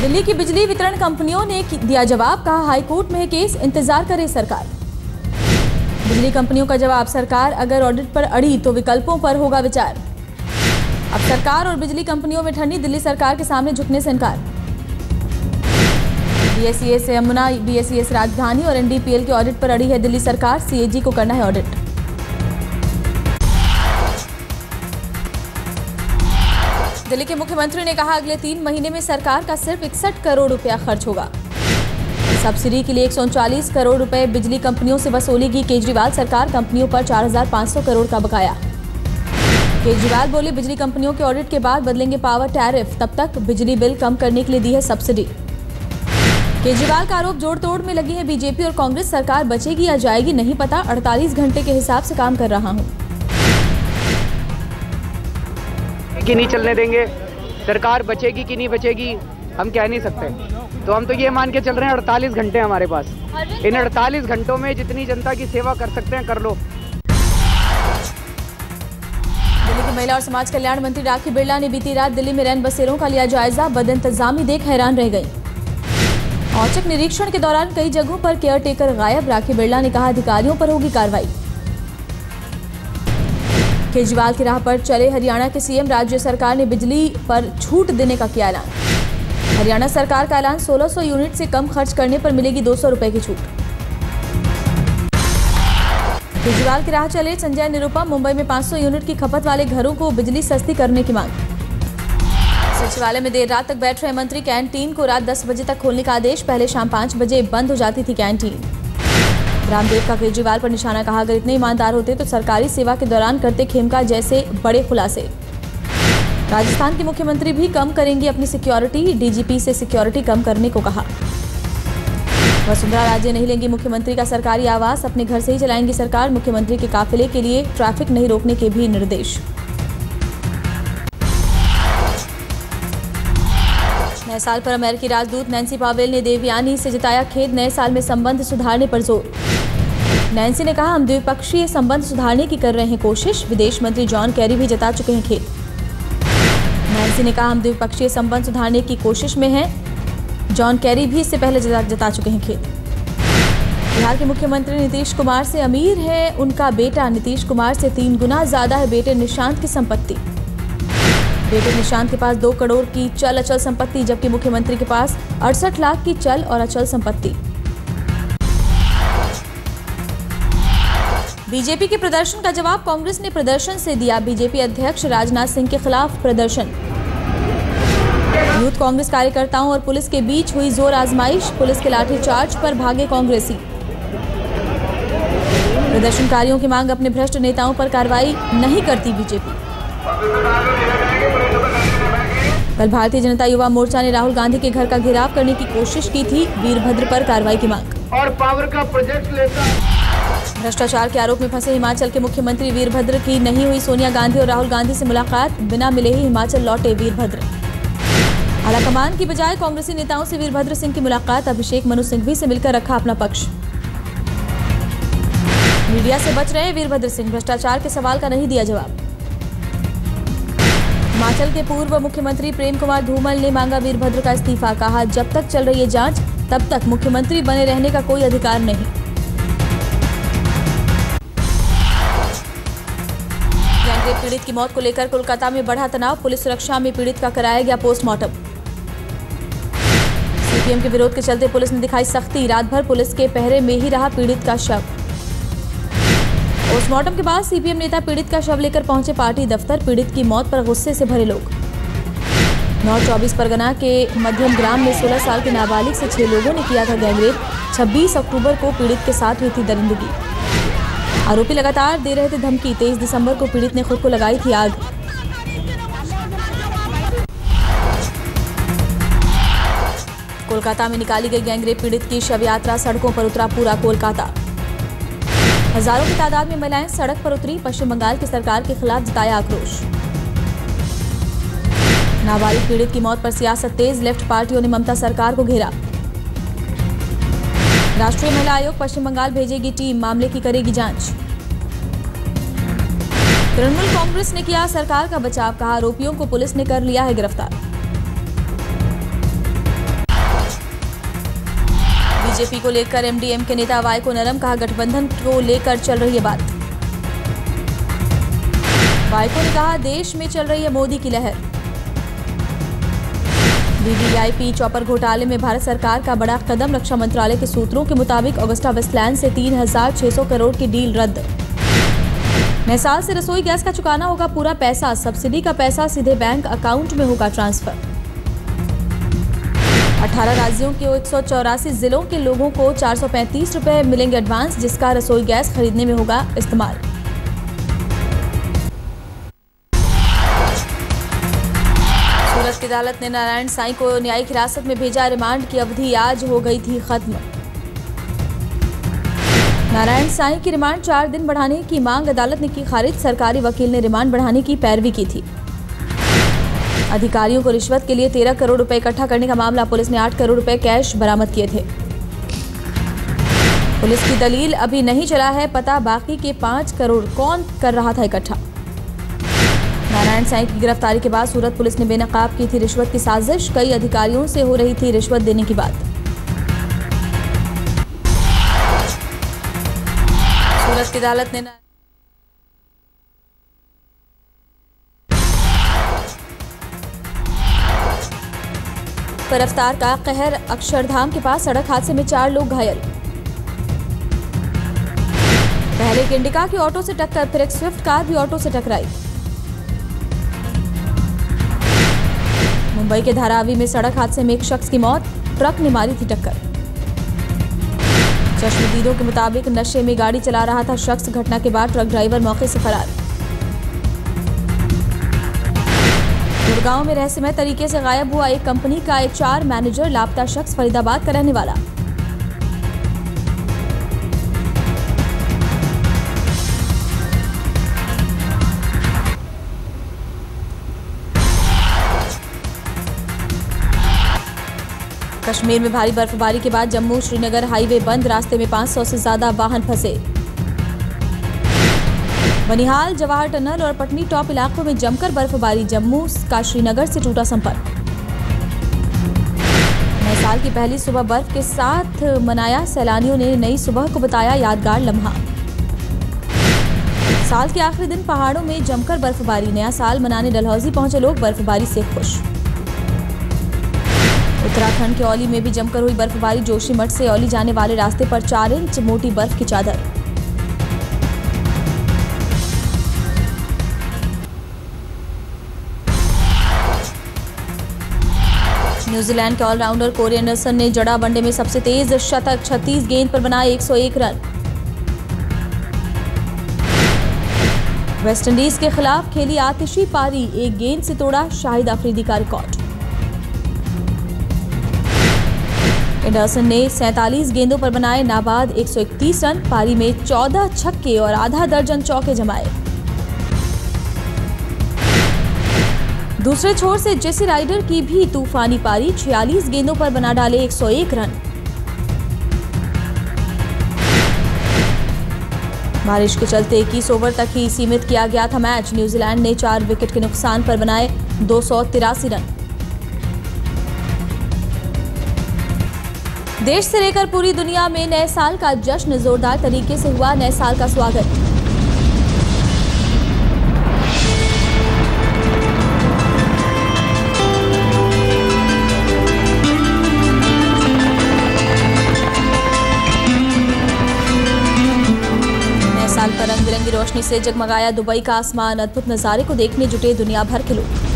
दिल्ली की बिजली वितरण कंपनियों ने दिया जवाब, कहा हाईकोर्ट में है केस, इंतजार करे सरकार। बिजली कंपनियों का जवाब, सरकार अगर ऑडिट पर अड़ी तो विकल्पों पर होगा विचार। अब सरकार और बिजली कंपनियों में ठंडी, दिल्ली सरकार के सामने झुकने से इनकार। बीएसईएस यमुना, बीएसईएस राजधानी और एनडीपीएल के ऑडिट पर अड़ी है दिल्ली सरकार, सीएजी को करना है ऑडिट। दिल्ली के मुख्यमंत्री ने कहा अगले 3 महीने में सरकार का सिर्फ 61 करोड़ रुपया खर्च होगा। सब्सिडी के लिए 139 करोड़ रुपए बिजली कंपनियों से वसूलेगी केजरीवाल सरकार, कंपनियों पर 4,500 करोड़ का बकाया। केजरीवाल बोले बिजली कंपनियों के ऑडिट के बाद बदलेंगे पावर टैरिफ, तब तक बिजली बिल कम करने के लिए दी है सब्सिडी। केजरीवाल का आरोप, जोड़ तोड़ में लगी है बीजेपी और कांग्रेस, सरकार बचेगी या जाएगी नहीं पता, 48 घंटे के हिसाब से काम कर रहा हूं। कि नहीं चलने देंगे, सरकार बचेगी कि नहीं बचेगी हम कह नहीं सकते, तो हम तो ये मान के चल रहे हैं 48 घंटे हमारे पास, इन 48 घंटों में जितनी जनता की सेवा कर सकते हैं कर लो। दिल्ली की महिला और समाज कल्याण मंत्री राखी बिरला ने बीती रात दिल्ली में रैन बसेरों का लिया जायजा, बदइंतजामी देख हैरान रह गई। औचक निरीक्षण के दौरान कई जगहों पर केयर टेकर गायब, राखी बिरला ने कहा अधिकारियों पर होगी कार्रवाई। केजरीवाल की राह पर चले हरियाणा के सीएम, राज्य सरकार ने बिजली पर छूट देने का किया ऐलान। हरियाणा सरकार का ऐलान, 1600 यूनिट से कम खर्च करने पर मिलेगी 200 रुपए की छूट। केजरीवाल की राह चले संजय निरुपम, मुंबई में 500 यूनिट की खपत वाले घरों को बिजली सस्ती करने की मांग। सचिवालय में देर रात तक बैठ रहे मंत्री, कैंटीन को रात 10 बजे तक खोलने का आदेश, पहले शाम 5 बजे बंद हो जाती थी कैंटीन। रामदेव का केजरीवाल पर निशाना, कहा अगर इतने ईमानदार होते तो सरकारी सेवा के दौरान करते खेमका जैसे बड़े खुलासे। राजस्थान के मुख्यमंत्री भी कम करेंगी अपनी सिक्योरिटी, डीजीपी से सिक्योरिटी कम करने को कहा। वसुंधरा राजे नहीं लेंगी मुख्यमंत्री का सरकारी आवास, अपने घर से ही चलाएंगी सरकार, मुख्यमंत्री के काफिले के लिए ट्रैफिक नहीं रोकने के भी निर्देश। नए साल पर अमेरिकी राजदूत नैन्सी पावेल ने देवयानी से जताया खेद, नए साल में संबंध सुधारने पर जोर। नैन्सी ने कहा हम द्विपक्षीय संबंध सुधारने की कर रहे हैं कोशिश, विदेश मंत्री जॉन कैरी भी जता चुके हैं खेद। नैन्सी ने कहा हम द्विपक्षीय संबंध सुधारने की कोशिश में हैं, जॉन कैरी भी इससे पहले जता चुके हैं खेद। बिहार के मुख्यमंत्री नीतीश कुमार से अमीर है उनका बेटा, नीतीश कुमार से 3 गुना ज्यादा है बेटे निशांत की संपत्ति। बेटे निशांत के पास 2 करोड़ की चल अचल संपत्ति, जबकि मुख्यमंत्री के पास 68 लाख की चल और अचल संपत्ति। बीजेपी के प्रदर्शन का जवाब कांग्रेस ने प्रदर्शन से दिया, बीजेपी अध्यक्ष राजनाथ सिंह के खिलाफ प्रदर्शन। यूथ कांग्रेस कार्यकर्ताओं और पुलिस के बीच हुई जोर आजमाइश, पुलिस के लाठीचार्ज पर भागे कांग्रेसी। प्रदर्शनकारियों की मांग, अपने भ्रष्ट नेताओं पर कार्रवाई नहीं करती बीजेपी। कल भारतीय जनता युवा मोर्चा ने राहुल गांधी के घर का घेराव करने की कोशिश की थी, वीरभद्र पर कार्रवाई की मांग। और पावर का प्रोजेक्ट लेता भ्रष्टाचार के आरोप में फंसे हिमाचल के मुख्यमंत्री वीरभद्र की नहीं हुई सोनिया गांधी और राहुल गांधी से मुलाकात, बिना मिले ही हिमाचल लौटे वीरभद्र। आलाकमान की बजाय कांग्रेसी नेताओं से वीरभद्र सिंह की मुलाकात, अभिषेक मनु सिंघवी से मिलकर रखा अपना पक्ष। मीडिया से बच रहे वीरभद्र सिंह, भ्रष्टाचार के सवाल का नहीं दिया जवाब। हिमाचल के पूर्व मुख्यमंत्री प्रेम कुमार धूमल ने मांगा वीरभद्र का इस्तीफा, कहा जब तक चल रही है जांच तब तक मुख्यमंत्री बने रहने का कोई अधिकार नहीं। गैंगरेप पीड़ित की मौत को लेकर कोलकाता में बढ़ा तनाव, पुलिस सुरक्षा में पीड़ित का कराया गया पोस्टमार्टम। सीपीएम के विरोध के चलते पुलिस ने दिखाई सख्ती, रात भर पुलिस के पहरे में ही रहा पीड़ित का शव। पोस्टमार्टम के बाद सीपीएम नेता पीड़ित का शव लेकर पहुंचे पार्टी दफ्तर, पीड़ित की मौत पर गुस्से से भरे लोग। नॉर्थ 24 परगना के मध्यम ग्राम में 16 साल के नाबालिग से 6 लोगों ने किया था गैंगरेप, 26 अक्टूबर को पीड़ित के साथ हुई थी दरिंदगी। आरोपी लगातार दे रहे थे धमकी, 23 दिसंबर को पीड़ित ने खुद को लगाई थी आग। कोलकाता में निकाली गई गैंगरेप पीड़ित की शव यात्रा, सड़कों पर उतरा पूरा कोलकाता। हजारों की तादाद में महिलाएं सड़क पर उतरी, पश्चिम बंगाल की सरकार के खिलाफ जताया आक्रोश। नाबालिग पीड़ित की मौत पर सियासत तेज, लेफ्ट पार्टियों ने ममता सरकार को घेरा। राष्ट्रीय महिला आयोग पश्चिम बंगाल भेजेगी टीम, मामले की करेगी जांच। तृणमूल कांग्रेस ने किया सरकार का बचाव, कहा आरोपियों को पुलिस ने कर लिया है गिरफ्तार। बीजेपी को लेकर एमडीएम के नेता वाई को नरम, कहा गठबंधन को लेकर चल रही है बात। वाई को ने कहा देश में चल रही है मोदी की लहर। वीवीआईपी चॉपर घोटाले में भारत सरकार का बड़ा कदम, रक्षा मंत्रालय के सूत्रों के मुताबिक ऑगस्टा वेस्टलैंड से 3,600 करोड़ की डील रद्द। नए साल से रसोई गैस का चुकाना होगा पूरा पैसा, सब्सिडी का पैसा सीधे बैंक अकाउंट में होगा ट्रांसफर। 18 राज्यों के 184 जिलों के लोगों को 435 रुपए मिलेंगे एडवांस, जिसका रसोई गैस खरीदने में होगा इस्तेमाल। सूरत की अदालत ने नारायण साईं को न्यायिक हिरासत में भेजा, रिमांड की अवधि आज हो गई थी खत्म। नारायण साईं की रिमांड 4 दिन बढ़ाने की मांग अदालत ने की खारिज, सरकारी वकील ने रिमांड बढ़ाने की पैरवी की थी। अधिकारियों को रिश्वत के लिए 13 करोड़ रुपए इकट्ठा करने का मामला, पुलिस ने 8 करोड़ रुपए कैश बरामद किए थे। पुलिस की दलील अभी नहीं चला है पता, बाकी के 5 करोड़ कौन कर रहा था इकट्ठा। नारायण साईं की गिरफ्तारी के बाद सूरत पुलिस ने बेनकाब की थी रिश्वत की साजिश, कई अधिकारियों से हो रही थी रिश्वत देने की बात। सूरत की अदालत ने रफ्तार का कहर, अक्षरधाम के पास सड़क हादसे में 4 लोग घायल। पहले एक इंडिका की ऑटो से टक्कर, फिर एक स्विफ्ट कार भी ऑटो से टकराई। मुंबई के धारावी में सड़क हादसे में एक शख्स की मौत, ट्रक ने मारी थी टक्कर। चश्मदीदों के मुताबिक नशे में गाड़ी चला रहा था शख्स, घटना के बाद ट्रक ड्राइवर मौके से फरार। गुड़गांव में रहस्यमय तरीके से गायब हुआ एक कंपनी का HR मैनेजर, लापता शख्स फरीदाबाद का रहने वाला। कश्मीर में भारी बर्फबारी के बाद जम्मू श्रीनगर हाईवे बंद, रास्ते में 500 से ज्यादा वाहन फंसे। बनिहाल, जवाहर टनल और पटनी टॉप इलाकों में जमकर बर्फबारी, जम्मू का श्रीनगर से टूटा संपर्क। नए साल की पहली सुबह बर्फ के साथ मनाया, सैलानियों ने नई सुबह को बताया यादगार लम्हा। साल के आखिरी दिन पहाड़ों में जमकर बर्फबारी, नया साल मनाने डलहौजी पहुंचे लोग, बर्फबारी से खुश। उत्तराखंड के औली में भी जमकर हुई बर्फबारी, जोशीमठ से औली जाने वाले रास्ते पर 4 इंच मोटी बर्फ की चादर। न्यूजीलैंड के ऑलराउंडर कोरी एंडरसन ने जड़ा वनडे में सबसे तेज शतक, 36 गेंद पर बनाए 101 रन। वेस्टइंडीज के खिलाफ खेली आतिशी पारी, 1 गेंद से तोड़ा शाहिद अफरीदी का रिकॉर्ड। एंडरसन ने 47 गेंदों पर बनाए नाबाद 131 रन, पारी में 14 छक्के और आधा दर्जन चौके जमाए। दूसरे छोर से जेसी राइडर की भी तूफानी पारी, 46 गेंदों पर बना डाले 101 रन। बारिश के चलते 21 ओवर तक ही सीमित किया गया था मैच, न्यूजीलैंड ने 4 विकेट के नुकसान पर बनाए 283 रन। देश से लेकर पूरी दुनिया में नए साल का जश्न, जोरदार तरीके से हुआ नए साल का स्वागत। नए साल पर रंग बिरंगी रोशनी से जगमगाया दुबई का आसमान, अद्भुत नजारे को देखने जुटे दुनिया भर के लोग।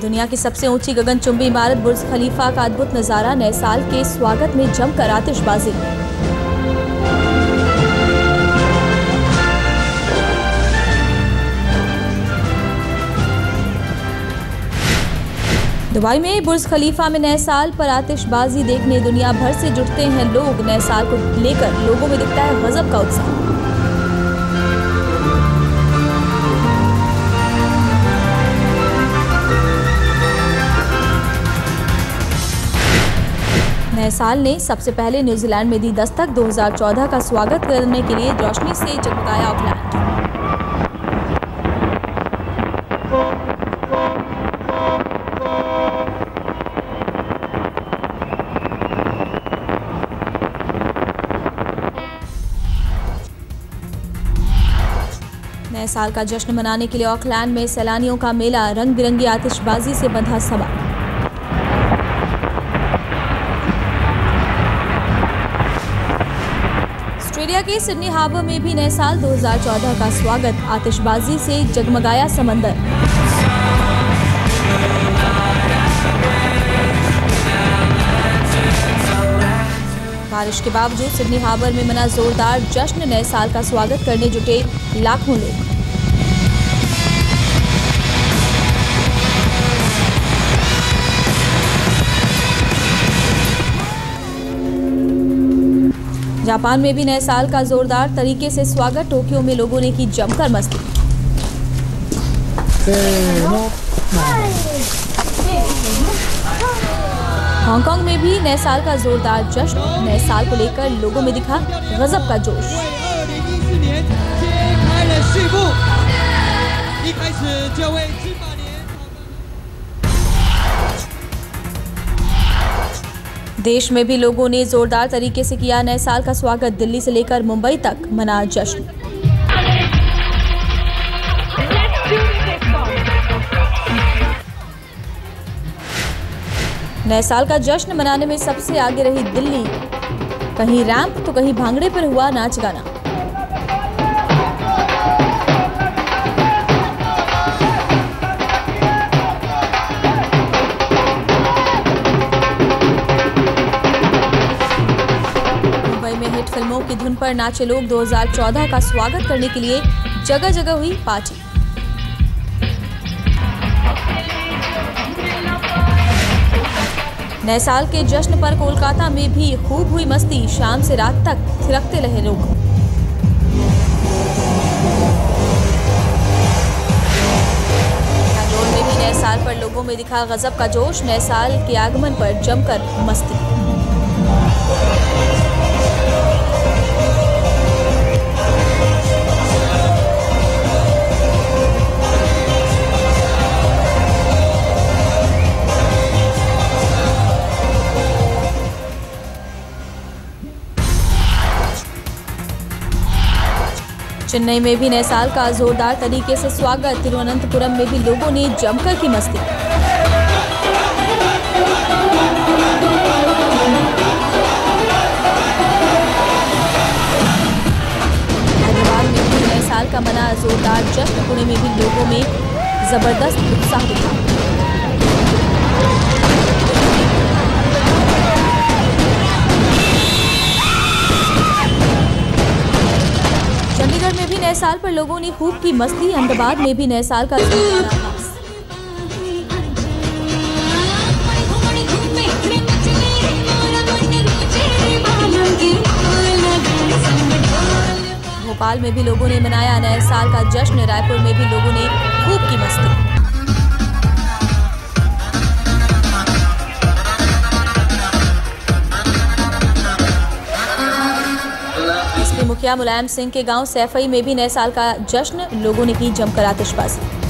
दुनिया की सबसे ऊंची गगनचुंबी इमारत बुर्ज खलीफा का अद्भुत नजारा, नए साल के स्वागत में जमकर आतिशबाजी। दुबई में बुर्ज खलीफा में नए साल पर आतिशबाजी देखने दुनिया भर से जुटते हैं लोग, नए साल को लेकर लोगों में दिखता है गजब का उत्साह। नए साल ने सबसे पहले न्यूजीलैंड में दी दस्तक, 2014 का स्वागत करने के लिए रोशनी से जगमगाया ऑकलैंड। नए साल का जश्न मनाने के लिए ऑकलैंड में सैलानियों का मेला रंग बिरंगी आतिशबाजी से बंधा समा। ऑस्ट्रेलिया के सिडनी हार्बर में भी नए साल 2014 का स्वागत, आतिशबाजी से जगमगाया समंदर। बारिश के बावजूद सिडनी हार्बर में मना जोरदार जश्न, नए साल का स्वागत करने जुटे लाखों लोग। जापान में भी नए साल का जोरदार तरीके से स्वागत, टोक्यो में लोगों ने की जमकर मस्ती। हांगकांग में भी नए साल का जोरदार जश्न, नए साल को लेकर लोगों में दिखा गजब का जोश। देश में भी लोगों ने जोरदार तरीके से किया नए साल का स्वागत, दिल्ली से लेकर मुंबई तक मना जश्न। नए साल का जश्न मनाने में सबसे आगे रही दिल्ली, कहीं रैंप तो कहीं भांगड़े पर हुआ नाच गाना। मुंबई में हिट फिल्मों की धुन पर नाचे लोग, 2014 का स्वागत करने के लिए जगह जगह हुई पार्टी। नए साल के जश्न पर कोलकाता में भी खूब हुई मस्ती, शाम से रात तक थिरकते रहे लोग। बैंगलोर में भी नए साल पर लोगों में दिखा गजब का जोश, नए साल के आगमन पर जमकर मस्ती। चेन्नई में भी नए साल का जोरदार तरीके से स्वागत, तिरुवनंतपुरम में भी लोगों ने जमकर की मस्ती। हैदराबाद में भी नए साल का मना जोरदार जश्न, पुणे में भी लोगों में जबरदस्त उत्साह दिखा। चंडीगढ़ में भी नए साल पर लोगों ने खूब की मस्ती, अहमदाबाद में भी नए साल का भोपाल में भी लोगों ने मनाया नए साल का जश्न, रायपुर में भी लोगों ने खूब की मस्ती। मुखिया मुलायम सिंह के गांव सैफई में भी नए साल का जश्न, लोगों ने की जमकर आतिशबाजी।